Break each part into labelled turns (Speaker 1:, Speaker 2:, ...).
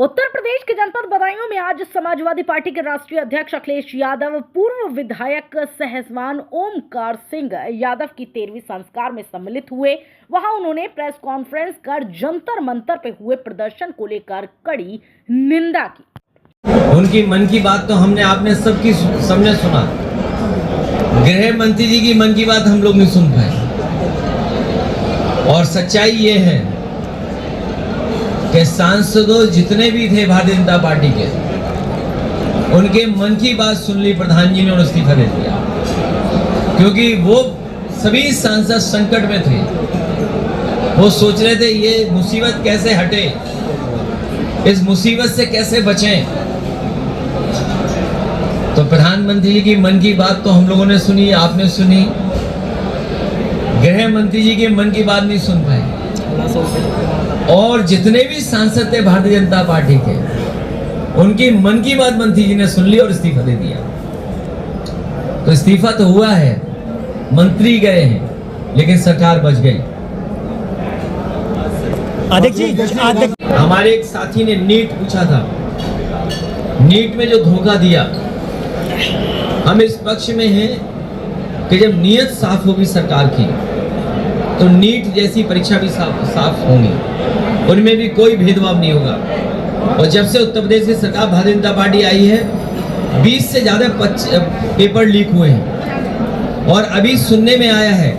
Speaker 1: उत्तर प्रदेश के जनपद बदायूं में आज समाजवादी पार्टी के राष्ट्रीय अध्यक्ष अखिलेश यादव, पूर्व विधायक सहसवान ओमकार सिंह यादव की 13वीं संस्कार में सम्मिलित हुए। वहां उन्होंने प्रेस कॉन्फ्रेंस कर जंतर मंतर पे हुए प्रदर्शन को लेकर कड़ी निंदा की।
Speaker 2: उनकी मन की बात तो आपने सबने सुना। गृह मंत्री जी की मन की बात हम लोग नहीं सुन पाए। और सच्चाई ये है कि सांसदों जितने भी थे भारतीय जनता पार्टी के, उनके मन की बात सुन ली प्रधान जी ने और इस्तीफा दे दिया, क्योंकि वो सभी सांसद संकट में थे। वो सोच रहे थे ये मुसीबत कैसे हटे, इस मुसीबत से कैसे बचें। तो प्रधानमंत्री जी की मन की बात तो हम लोगों ने सुनी, आपने सुनी। गृह मंत्री जी के मन की बात नहीं सुन पाए। और जितने भी सांसद थे भारतीय जनता पार्टी के, उनकी मन की बात मंत्री जी ने सुन ली और इस्तीफा दे दिया। तो इस्तीफा तो हुआ है, मंत्री गए हैं, लेकिन सरकार बच गई। हमारे एक साथी ने नीट पूछा था, नीट में जो धोखा दिया, हम इस पक्ष में हैं कि जब नीयत साफ होगी सरकार की, तो नीट जैसी परीक्षा भी साफ होंगी, उनमें भी कोई भेदभाव नहीं होगा। और जब से उत्तर प्रदेश की सरकार भारतीय जनता पार्टी आई है, 20 से ज़्यादा पेपर लीक हुए हैं। और अभी सुनने में आया है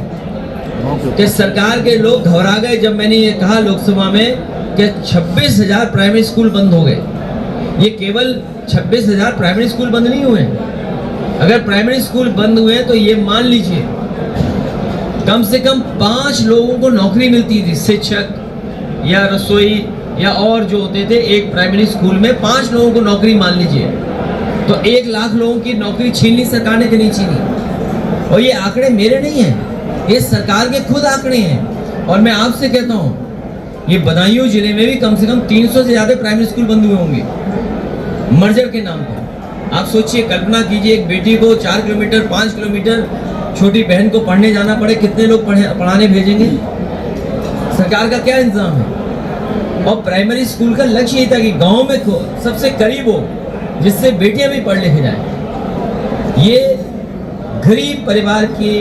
Speaker 2: कि सरकार के लोग घबरा गए जब मैंने ये कहा लोकसभा में कि 26,000 प्राइमरी स्कूल बंद हो गए। ये केवल 26,000 प्राइमरी स्कूल बंद नहीं हुए। अगर प्राइमरी स्कूल बंद हुए तो ये मान लीजिए कम से कम 5 लोगों को नौकरी मिलती थी, शिक्षक या रसोई या और जो होते थे। एक प्राइमरी स्कूल में 5 लोगों को नौकरी मान लीजिए, तो 1 लाख लोगों की नौकरी छीन ली सरकार ने कि नहीं छीनी। और ये आंकड़े मेरे नहीं हैं, ये सरकार के खुद आंकड़े हैं। और मैं आपसे कहता हूँ, ये बदायूं जिले में भी कम से कम 300 से ज़्यादा प्राइमरी स्कूल बंद हुए होंगे मर्जर के नाम पर। आप सोचिए, कल्पना कीजिए, एक बेटी को 4 किलोमीटर 5 किलोमीटर छोटी बहन को पढ़ने जाना पड़े, कितने लोग पढ़ाने भेजेंगे? सरकार का क्या इंतजाम है? और प्राइमरी स्कूल का लक्ष्य ये था कि गांव में सबसे करीब हो, जिससे बेटियां भी पढ़ लिख जाएं। ये गरीब परिवार के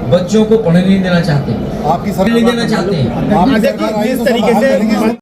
Speaker 2: बच्चों को पढ़ने नहीं देना चाहते हैं,
Speaker 3: आपकी सरकार
Speaker 2: नहीं देना चाहते हैं।
Speaker 3: जिस तरीके से